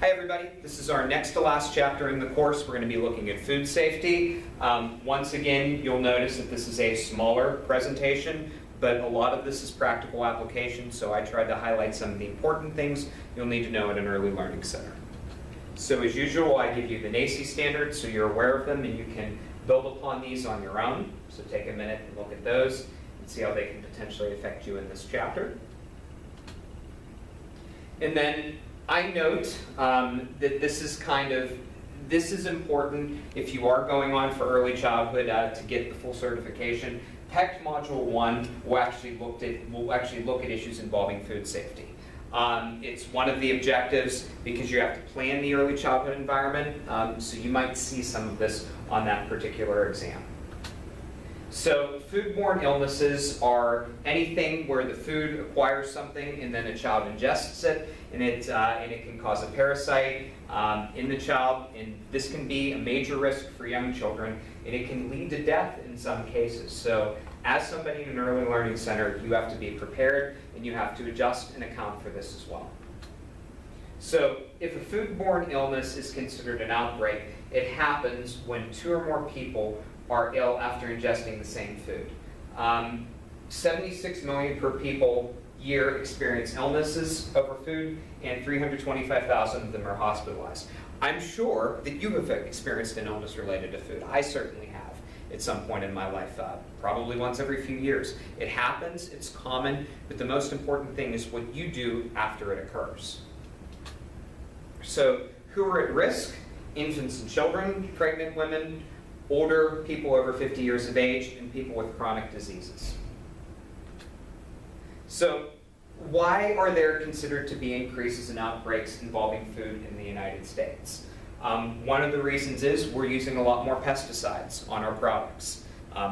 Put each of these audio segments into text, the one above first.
Hi everybody, this is our next to last chapter in the course. We're going to be looking at food safety. Once again, you'll notice that this is a smaller presentation, but a lot of this is practical application, so I tried to highlight some of the important things you'll need to know at an early learning center. So as usual, I give you the NACCE standards so you're aware of them and you can build upon these on your own. So take a minute and look at those and see how they can potentially affect you in this chapter. And then I note that this is important if you are going on for early childhood to get the full certification. PECT Module 1 will actually look at issues involving food safety. It's one of the objectives because you have to plan the early childhood environment, so you might see some of this on that particular exam. So foodborne illnesses are anything where the food acquires something and then a child ingests it, and it can cause a parasite in the child, and this can be a major risk for young children, and it can lead to death in some cases. So as somebody in an early learning center, you have to be prepared and you have to adjust and account for this as well. So if a foodborne illness is considered an outbreak, it happens when 2 or more people are ill after ingesting the same food. 76 million per people year experience illnesses over food, and 325,000 of them are hospitalized. I'm sure that you have experienced an illness related to food. I certainly have at some point in my life, probably once every few years. It happens, it's common, but the most important thing is what you do after it occurs. So who are at risk? Infants and children, pregnant women, older people over 50 years of age, and people with chronic diseases. So why are there considered to be increases in outbreaks involving food in the United States? One of the reasons is we're using a lot more pesticides on our products.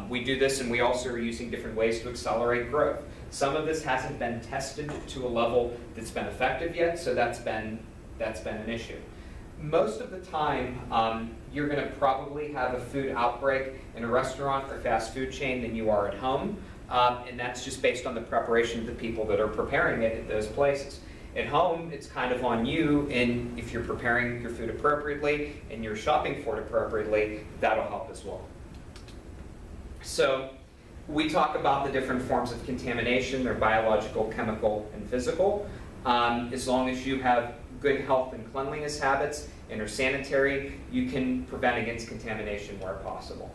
We do this, and we also are using different ways to accelerate growth. Some of this hasn't been tested to a level that's been effective yet, so that's been an issue. Most of the time, you're going to probably have a food outbreak in a restaurant or fast food chain than you are at home, and that's just based on the preparation of the people that are preparing it at those places. At home, it's kind of on you, and if you're preparing your food appropriately and you're shopping for it appropriately, that'll help as well. So we talk about the different forms of contamination. They're biological, chemical, and physical. As long as you have good health and cleanliness habits and are sanitary, you can prevent against contamination where possible.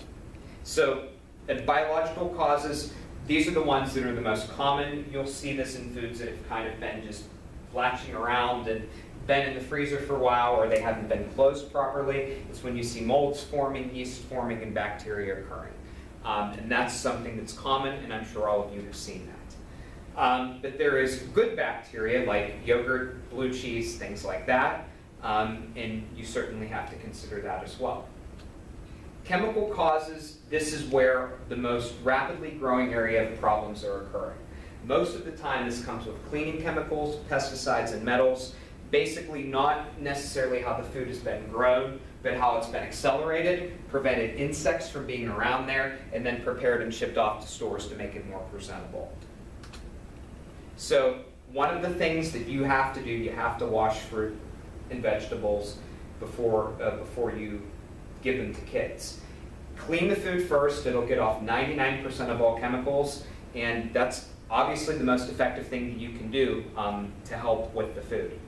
So at biological causes, these are the ones that are the most common. You'll see this in foods that have kind of been just flatching around and been in the freezer for a while, or they haven't been closed properly. It's when you see molds forming, yeast forming, and bacteria occurring. And that's something that's common, and I'm sure all of you have seen that. But there is good bacteria like yogurt, blue cheese, things like that, and you certainly have to consider that as well. Chemical causes, this is where the most rapidly growing area of problems are occurring. Most of the time this comes with cleaning chemicals, pesticides, and metals, basically not necessarily how the food has been grown, but how it's been accelerated, prevented insects from being around there, and then prepared and shipped off to stores to make it more presentable. So one of the things that you have to do, you have to wash fruit and vegetables before you give them to kids. Clean the food first. It'll get off 99% of all chemicals, and that's obviously the most effective thing that you can do to help with the food.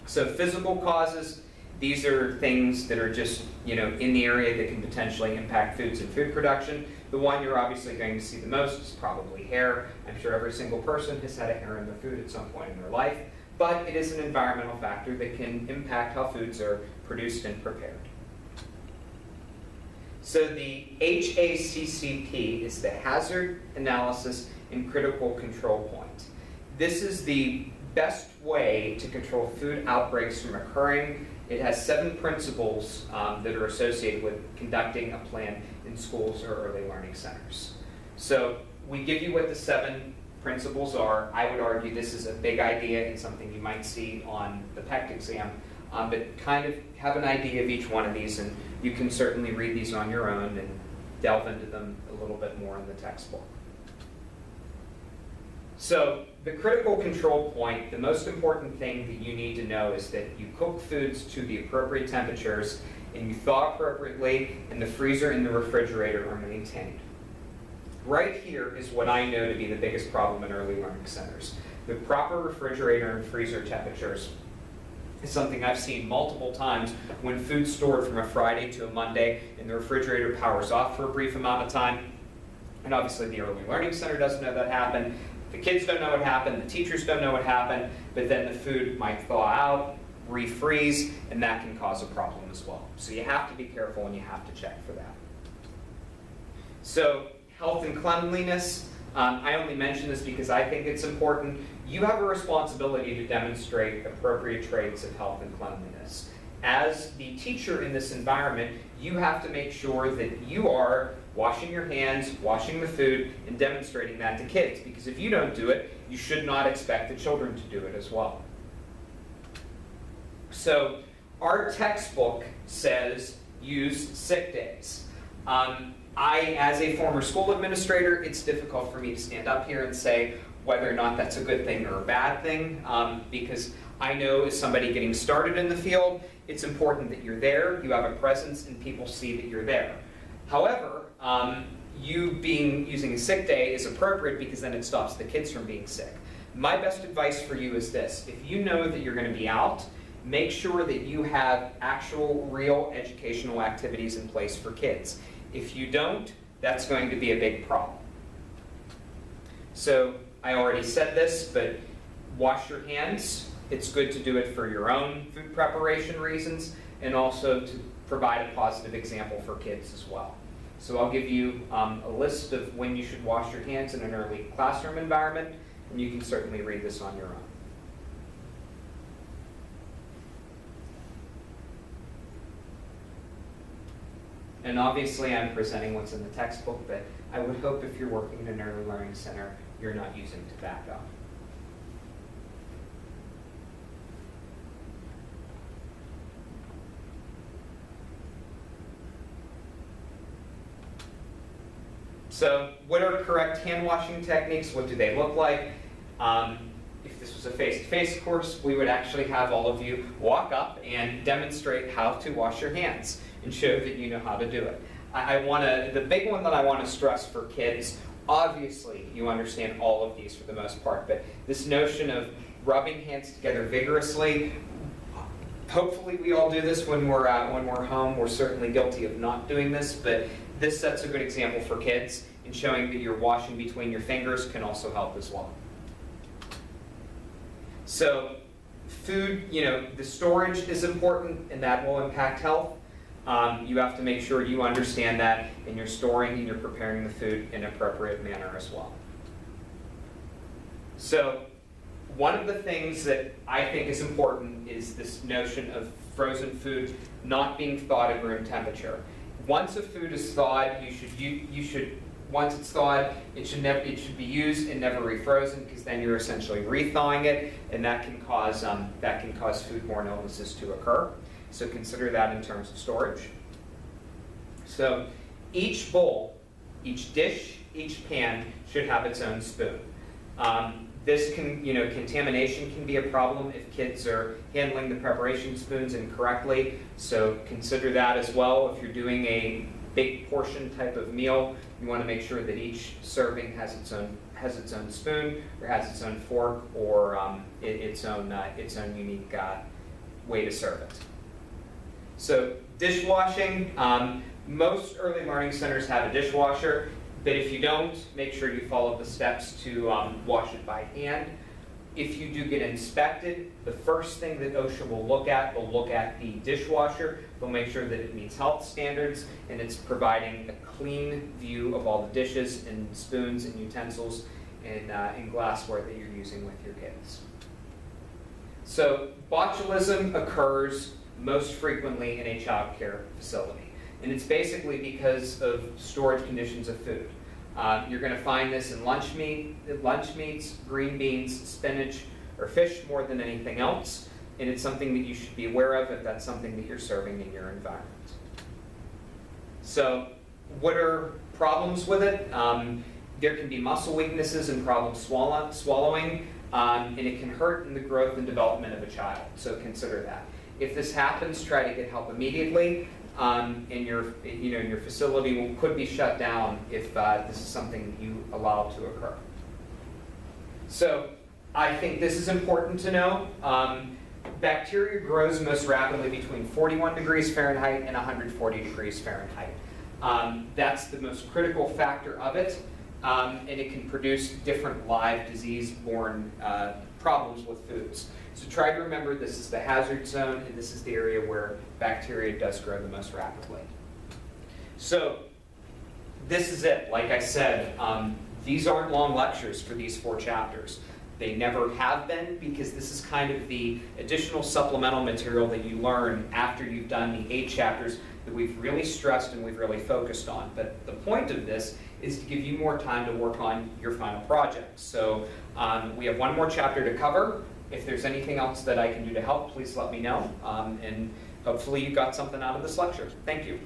So physical causes, these are things that are just in the area that can potentially impact foods and food production. The one you're obviously going to see the most is probably hair. I'm sure every single person has had a hair in their food at some point in their life, but it is an environmental factor that can impact how foods are produced and prepared. So the HACCP is the Hazard Analysis and Critical Control Point. This is the best way to control food outbreaks from occurring. It has 7 principles that are associated with conducting a plan in schools or early learning centers. So we give you what the 7 principles are. I would argue this is a big idea and something you might see on the PECT exam, but kind of have an idea of each one of these, and you can certainly read these on your own and delve into them a little bit more in the textbook. So the critical control point, the most important thing that you need to know is that you cook foods to the appropriate temperatures and you thaw appropriately, and the freezer and the refrigerator are maintained. Right here is what I know to be the biggest problem in early learning centers. The proper refrigerator and freezer temperatures is something I've seen multiple times when food's stored from a Friday to a Monday and the refrigerator powers off for a brief amount of time. And obviously the early learning center doesn't know that happened. The kids don't know what happened, the teachers don't know what happened, but then the food might thaw out, refreeze, and that can cause a problem as well. So you have to be careful and you have to check for that. So health and cleanliness, I only mention this because I think it's important. You have a responsibility to demonstrate appropriate traits of health and cleanliness. As the teacher in this environment, you have to make sure that you are washing your hands, washing the food, and demonstrating that to kids. Because if you don't do it, you should not expect the children to do it as well. So our textbook says use sick days. As a former school administrator, it's difficult for me to stand up here and say whether or not that's a good thing or a bad thing, because I know as somebody getting started in the field, it's important that you're there, you have a presence, and people see that you're there. However, using a sick day is appropriate because then it stops the kids from being sick. My best advice for you is this: if you know that you're going to be out, make sure that you have actual, real educational activities in place for kids. If you don't, that's going to be a big problem. So I already said this, but wash your hands. It's good to do it for your own food preparation reasons and also to provide a positive example for kids as well. So I'll give you a list of when you should wash your hands in an early classroom environment, and you can certainly read this on your own. And obviously I'm presenting what's in the textbook, but I would hope if you're working in an early learning center, you're not using tobacco. So what are correct hand washing techniques? What do they look like? If this was a face-to-face course, we would actually have all of you walk up and demonstrate how to wash your hands and show that you know how to do it. The big one that I want to stress for kids, obviously you understand all of these for the most part, but this notion of rubbing hands together vigorously, hopefully we all do this when we're home. We're certainly guilty of not doing this, but this sets a good example for kids, and showing that you're washing between your fingers can also help as well. So food, the storage is important, and that will impact health. You have to make sure you understand that, and you're storing and you're preparing the food in an appropriate manner as well. So one of the things that I think is important is this notion of frozen food not being thawed at room temperature. Once a food is thawed, once it's thawed, it should be used and never refrozen, because then you're essentially rethawing it, and that can cause foodborne illnesses to occur. So consider that in terms of storage. So each bowl, each dish, each pan should have its own spoon. Contamination can be a problem if kids are handling the preparation spoons incorrectly. So consider that as well. If you're doing a big portion type of meal, you want to make sure that each serving has its own spoon, or has its own fork, or its own unique way to serve it. So dishwashing, most early learning centers have a dishwasher, but if you don't, make sure you follow the steps to wash it by hand. If you do get inspected, the first thing that OSHA will look at the dishwasher. They'll make sure that it meets health standards and it's providing a clean view of all the dishes and spoons and utensils and glassware that you're using with your kids. So botulism occurs most frequently in a child care facility, and it's basically because of storage conditions of food. You're going to find this in lunch meats, green beans, spinach, or fish more than anything else, and it's something that you should be aware of if that's something that you're serving in your environment. So what are problems with it? There can be muscle weaknesses and problems swallowing, and it can hurt in the growth and development of a child, so consider that. If this happens, try to get help immediately, and your facility could be shut down if this is something you allow to occur. So I think this is important to know. Bacteria grows most rapidly between 41 degrees Fahrenheit and 140 degrees Fahrenheit. That's the most critical factor of it, and it can produce different live disease-borne problems with foods. So try to remember this is the hazard zone, and this is the area where bacteria does grow the most rapidly. So this is it. Like I said, these aren't long lectures for these 4 chapters. They never have been, because this is kind of the additional supplemental material that you learn after you've done the 8 chapters that we've really stressed and we've really focused on. But the point of this is to give you more time to work on your final project. So we have 1 more chapter to cover. If there's anything else that I can do to help, please let me know. And hopefully you got something out of this lecture. Thank you.